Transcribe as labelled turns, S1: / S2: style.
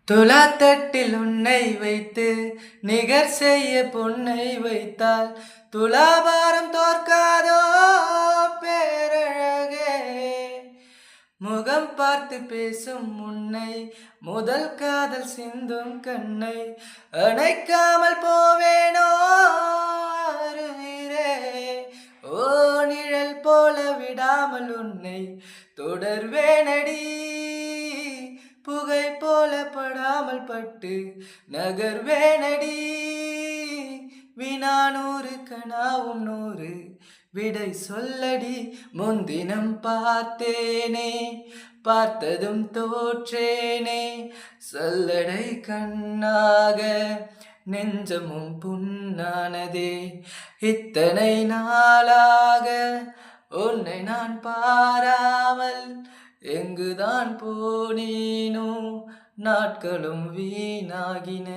S1: துலாத்தட்டில் உன்னை வைத்து நிகர் செய்ய பொன்னை வைத்தால் துலாபாரம் தோற்காதோ பேரழகே. முகம் பார்த்து பேசும் உன்னை முதல் காதல் சிந்தும் கண்ணை அணைக்காமல் போவேனோ அருயிரே. ஓ நிழல் போல விடாமல் உன்னை தொடர்வேனடி, புகை போல படாமல் பட்டு நகர்வேனடி. வினா 100 கனாவும் 100 விடை சொல்லடி. முன்தினம் பார்த்தேனே பார்த்ததும் தோற்றேனே, சொல்லடை கண்ணாக நெஞ்சமும் புண்ணானதே. இத்தனை நாளாக உன்னை நான் பாராமல் எங்குதான் போனேனோ, நாட்களும் வீணாகின.